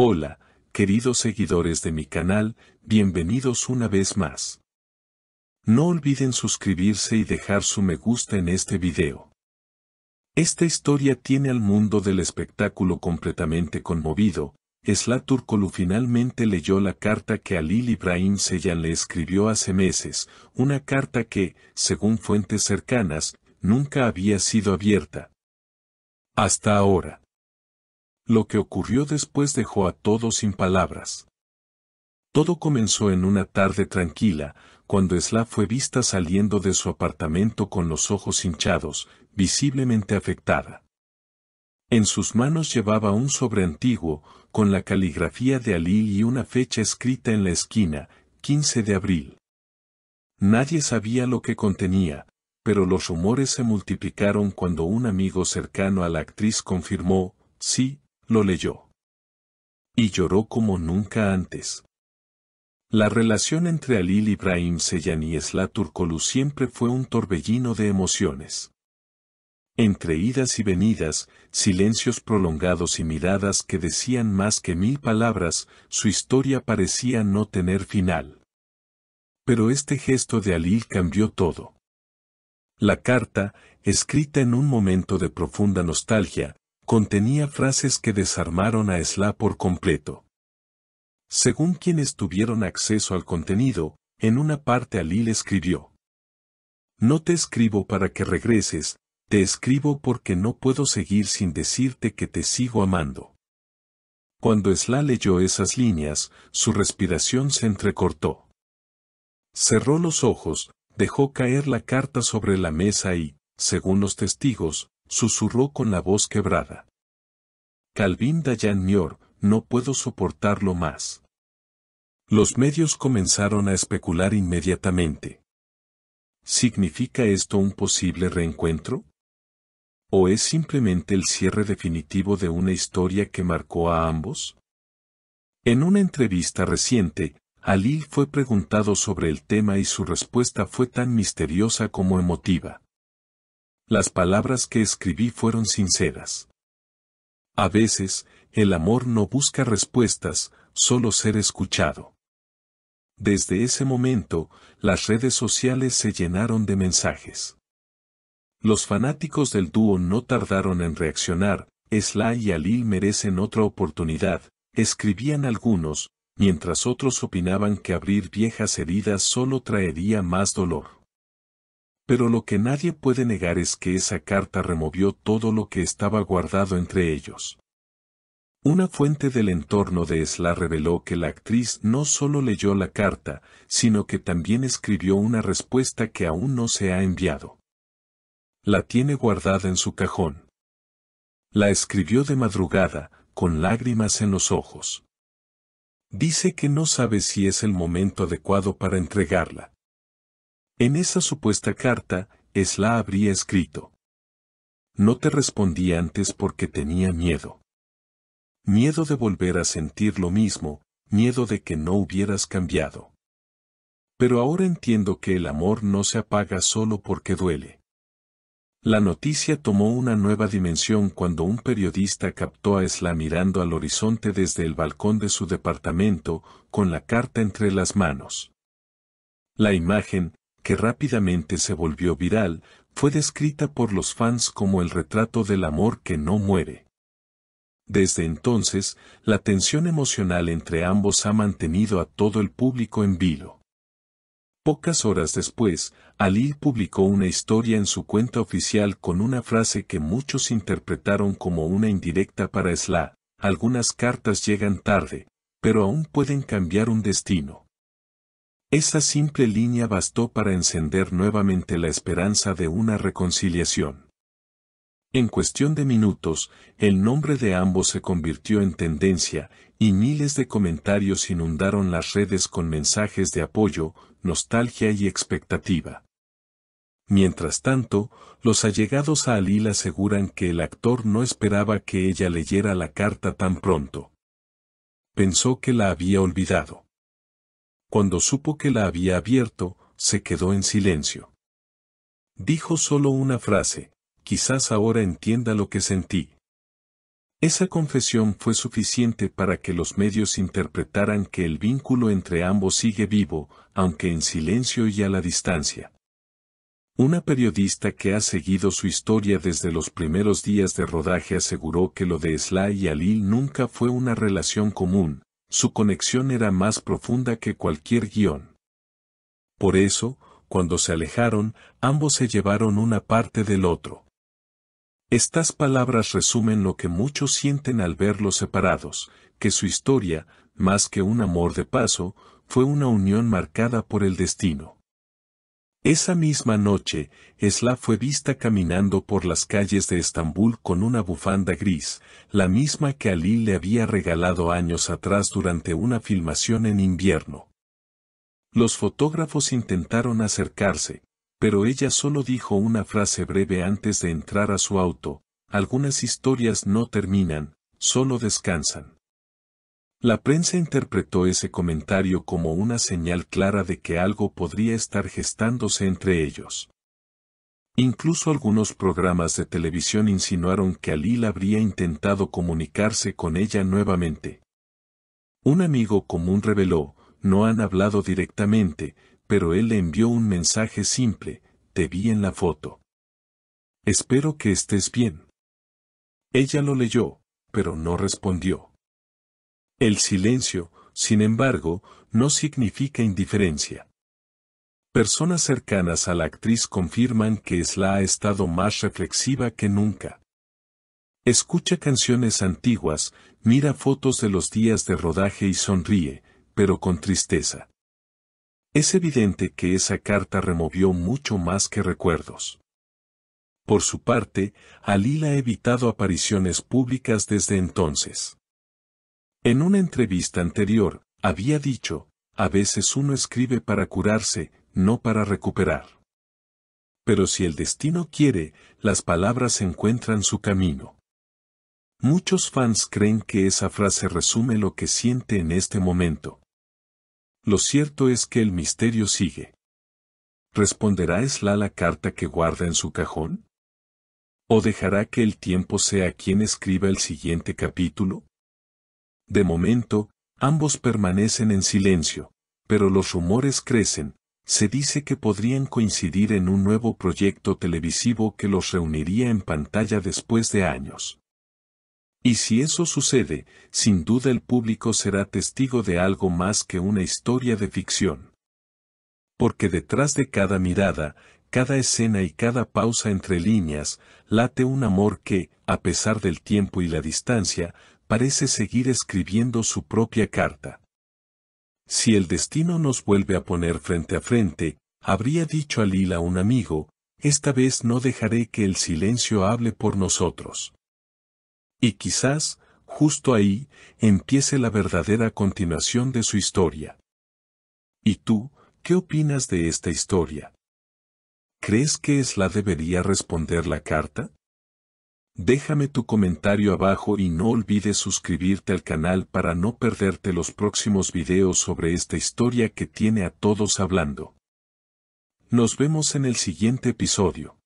Hola, queridos seguidores de mi canal, bienvenidos una vez más. No olviden suscribirse y dejar su me gusta en este video. Esta historia tiene al mundo del espectáculo completamente conmovido. Esla Turkoglu finalmente leyó la carta que Halil İbrahim Ceylan le escribió hace meses, una carta que, según fuentes cercanas, nunca había sido abierta. Hasta ahora. Lo que ocurrió después dejó a todos sin palabras. Todo comenzó en una tarde tranquila, cuando Esla fue vista saliendo de su apartamento con los ojos hinchados, visiblemente afectada. En sus manos llevaba un sobre antiguo, con la caligrafía de Halil y una fecha escrita en la esquina, 15 de abril. Nadie sabía lo que contenía, pero los rumores se multiplicaron cuando un amigo cercano a la actriz confirmó, sí, lo leyó. Y lloró como nunca antes. La relación entre Halil İbrahim Ceylan y Esla Turkoglu siempre fue un torbellino de emociones. Entre idas y venidas, silencios prolongados y miradas que decían más que 1000 palabras, su historia parecía no tener final. Pero este gesto de Halil cambió todo. La carta, escrita en un momento de profunda nostalgia, contenía frases que desarmaron a Esla por completo. Según quienes tuvieron acceso al contenido, en una parte Halil escribió: "No te escribo para que regreses, te escribo porque no puedo seguir sin decirte que te sigo amando". Cuando Esla leyó esas líneas, su respiración se entrecortó. Cerró los ojos, dejó caer la carta sobre la mesa y, según los testigos, susurró con la voz quebrada: "Calvin Dayan Mior, no puedo soportarlo más". Los medios comenzaron a especular inmediatamente. ¿Significa esto un posible reencuentro? ¿O es simplemente el cierre definitivo de una historia que marcó a ambos? En una entrevista reciente, Halil fue preguntado sobre el tema y su respuesta fue tan misteriosa como emotiva. Las palabras que escribí fueron sinceras. A veces, el amor no busca respuestas, solo ser escuchado. Desde ese momento, las redes sociales se llenaron de mensajes. Los fanáticos del dúo no tardaron en reaccionar. Esla y Halil merecen otra oportunidad, escribían algunos, mientras otros opinaban que abrir viejas heridas solo traería más dolor. Pero lo que nadie puede negar es que esa carta removió todo lo que estaba guardado entre ellos. Una fuente del entorno de Esla reveló que la actriz no solo leyó la carta, sino que también escribió una respuesta que aún no se ha enviado. La tiene guardada en su cajón. La escribió de madrugada, con lágrimas en los ojos. Dice que no sabe si es el momento adecuado para entregarla. En esa supuesta carta, Esla habría escrito: "No te respondí antes porque tenía miedo. Miedo de volver a sentir lo mismo, miedo de que no hubieras cambiado. Pero ahora entiendo que el amor no se apaga solo porque duele". La noticia tomó una nueva dimensión cuando un periodista captó a Esla mirando al horizonte desde el balcón de su departamento, con la carta entre las manos. La imagen, que rápidamente se volvió viral, fue descrita por los fans como el retrato del amor que no muere. Desde entonces, la tensión emocional entre ambos ha mantenido a todo el público en vilo. Pocas horas después, Halil publicó una historia en su cuenta oficial con una frase que muchos interpretaron como una indirecta para Esla: "Algunas cartas llegan tarde, pero aún pueden cambiar un destino". Esa simple línea bastó para encender nuevamente la esperanza de una reconciliación. En cuestión de minutos, el nombre de ambos se convirtió en tendencia, y miles de comentarios inundaron las redes con mensajes de apoyo, nostalgia y expectativa. Mientras tanto, los allegados a Halil aseguran que el actor no esperaba que ella leyera la carta tan pronto. Pensó que la había olvidado. Cuando supo que la había abierto, se quedó en silencio. Dijo solo una frase: "Quizás ahora entienda lo que sentí". Esa confesión fue suficiente para que los medios interpretaran que el vínculo entre ambos sigue vivo, aunque en silencio y a la distancia. Una periodista que ha seguido su historia desde los primeros días de rodaje aseguró que lo de Sly y Halil nunca fue una relación común, su conexión era más profunda que cualquier guión. Por eso, cuando se alejaron, ambos se llevaron una parte del otro. Estas palabras resumen lo que muchos sienten al verlos separados, que su historia, más que un amor de paso, fue una unión marcada por el destino. Esa misma noche, Esla fue vista caminando por las calles de Estambul con una bufanda gris, la misma que Ali le había regalado años atrás durante una filmación en invierno. Los fotógrafos intentaron acercarse, pero ella solo dijo una frase breve antes de entrar a su auto: algunas historias no terminan, solo descansan. La prensa interpretó ese comentario como una señal clara de que algo podría estar gestándose entre ellos. Incluso algunos programas de televisión insinuaron que Halil habría intentado comunicarse con ella nuevamente. Un amigo común reveló: no han hablado directamente, pero él le envió un mensaje simple: te vi en la foto. Espero que estés bien. Ella lo leyó, pero no respondió. El silencio, sin embargo, no significa indiferencia. Personas cercanas a la actriz confirman que Esla ha estado más reflexiva que nunca. Escucha canciones antiguas, mira fotos de los días de rodaje y sonríe, pero con tristeza. Es evidente que esa carta removió mucho más que recuerdos. Por su parte, Halil ha evitado apariciones públicas desde entonces. En una entrevista anterior, había dicho: a veces uno escribe para curarse, no para recuperar. Pero si el destino quiere, las palabras encuentran su camino. Muchos fans creen que esa frase resume lo que siente en este momento. Lo cierto es que el misterio sigue. ¿Responderá Esla la carta que guarda en su cajón? ¿O dejará que el tiempo sea quien escriba el siguiente capítulo? De momento, ambos permanecen en silencio, pero los rumores crecen. Se dice que podrían coincidir en un nuevo proyecto televisivo que los reuniría en pantalla después de años. Y si eso sucede, sin duda el público será testigo de algo más que una historia de ficción. Porque detrás de cada mirada, cada escena y cada pausa entre líneas, late un amor que, a pesar del tiempo y la distancia, parece seguir escribiendo su propia carta. Si el destino nos vuelve a poner frente a frente, habría dicho Halil a un amigo, esta vez no dejaré que el silencio hable por nosotros. Y quizás, justo ahí, empiece la verdadera continuación de su historia. ¿Y tú, qué opinas de esta historia? ¿Crees que Esla debería responder la carta? Déjame tu comentario abajo y no olvides suscribirte al canal para no perderte los próximos videos sobre esta historia que tiene a todos hablando. Nos vemos en el siguiente episodio.